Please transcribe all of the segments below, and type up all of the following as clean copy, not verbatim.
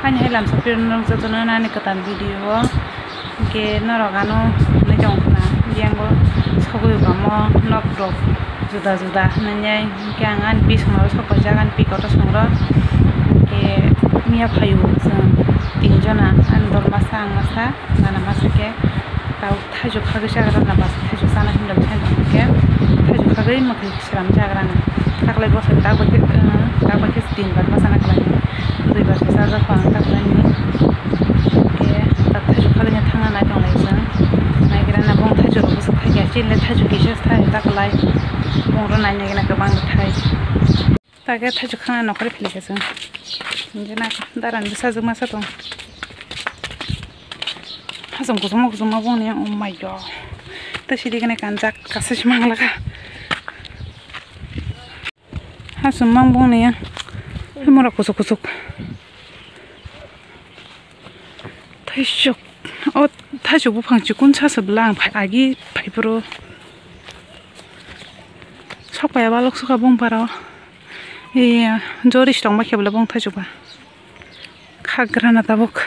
Hanya helam sapir nong jatuh nani ketan video ke norogano nejong kena dianggo sokoi kamo nok dok juda nanya ke angan bis ngoro sokoi jangan pikoto songro ke mia payu tinjona andor masa nana masa ke tau tajuk kagak jaga na bas tajuk sana hinda bisa ke tajuk kagak makai seram jaga na taklay bos tak pakai steam bar masana kelai dui bar saja pang taklay ni ke tak tajuk kagaknya tangan na dong lagi sen na kira na bong tajuk bos kagak cile tajuk kisah taklay bong ro nanya kena kebang thai taga tajuk kagak nokari pilih ke sen jena daran bisa zuma satu Hasam kusuma bong ni oh my god tadi dia kena kanjak kasih semang laka Hasam mang bong ni ya murah kusuk tajuk bupang cikun casa belang agi pro sok ya balok suka bong parau iya joris dong makai bela bong tajuk ba kagrana tabuk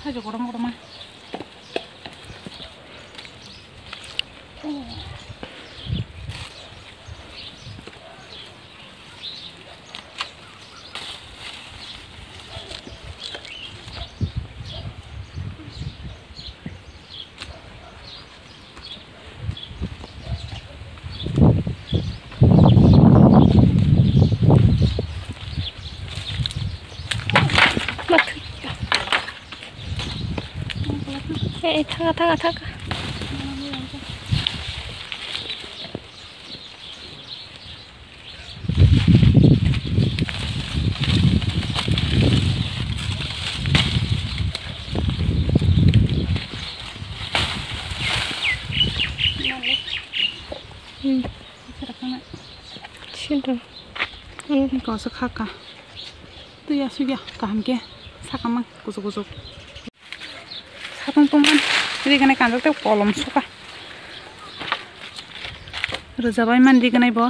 tajuk orang mah 타가 싫어 이거 sakaka tuh ya sudah kaham sakaman kusuk satung-tungan jadi kena kanjak tuh kolom suka rezabai mandi kena ibu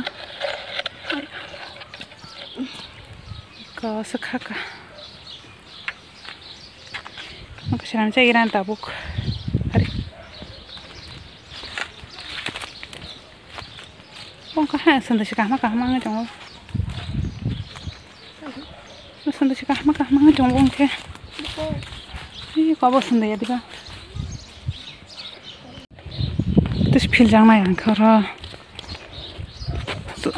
ke sakaka maka siram cairan tabuk hari bong kah sendiri kah maka mana jong sendiri kah maka mana jong bong ke ini kau bos sendiri ya tiba terus piljang na yang kara tuh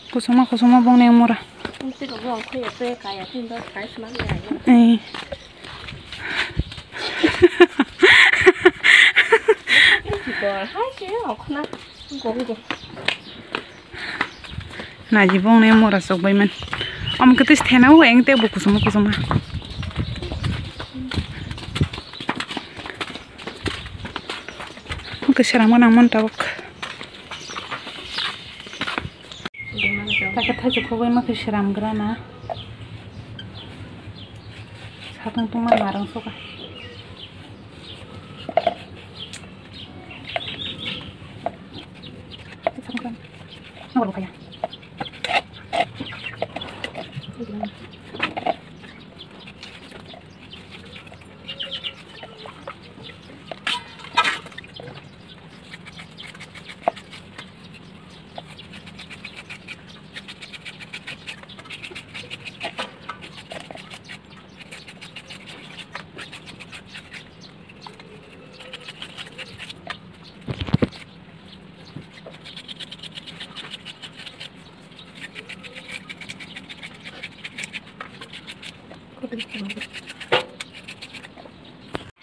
kusuma bong nih murah nah jibong nih murah sok bayman ketis tenau yang teh buku kusuma keseraman namun tabuk tak kata cukup mah keseram gerana satu tuman marang suka kesangkan nggak lupa ya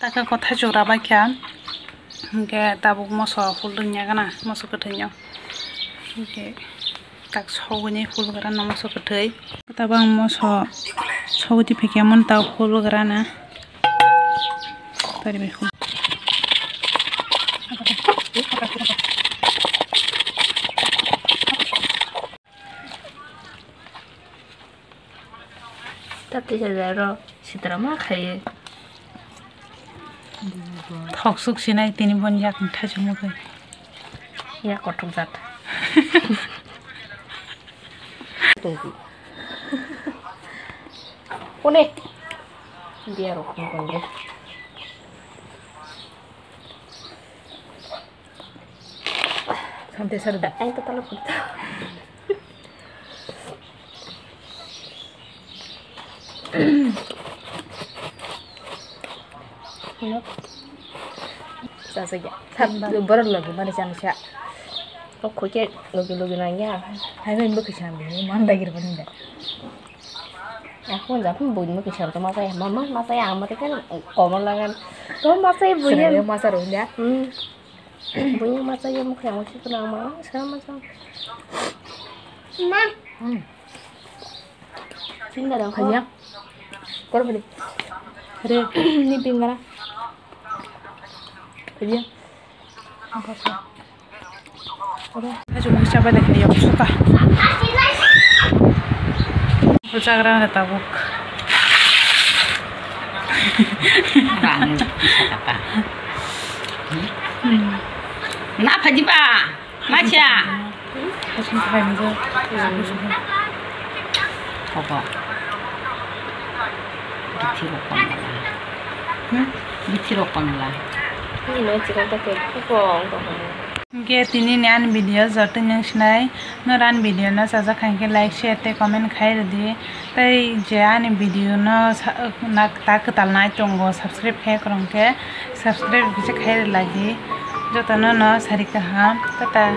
tak kota jura bagian ke tabuk moso hulungnya kana moso ketenya ke tak sogni hul garana moso ketei tabang moso sogdi pekiamon ta hul garana tari be hul Tapi saya ro sidrama khaye. Thok suk sinai tini bon yak thajung ko. Ya kotok zat. Tunggu. Une. Dia rokok konde. Sampai sarda. Ay tatalo ko. Sasaja. Satu baru lagi mana jangan oh kucing logi nanya. Hai main bekerja ini mana lagi berbeda. Aku nggak pun bunyi bekerja sama saya. Mama masa yang mati kan komal langan. Kau masa ibu ya masa runya. Bunyi masa yang mau yang masih tenang mah sama sama. Ma. Sini ada kaya. Kau beli. Ada ini pinggara. Kaya. Apa sih? Ayo mau coba deh dia suka. Ucapan ada tabuk. Rang bisa kata. Kenapa sih Pak? Maca. Kasih saya aja. Apa? Dicirokon lah. Ini loh cerita kayak kupong Ge tini nyan video jotun yang snai noran video na saja khanke like share te comment khai redi tai je ani video na nak tak tal nai tongo subscribe khai krongke subscribe bise khai lagi jotana na sarika ha tata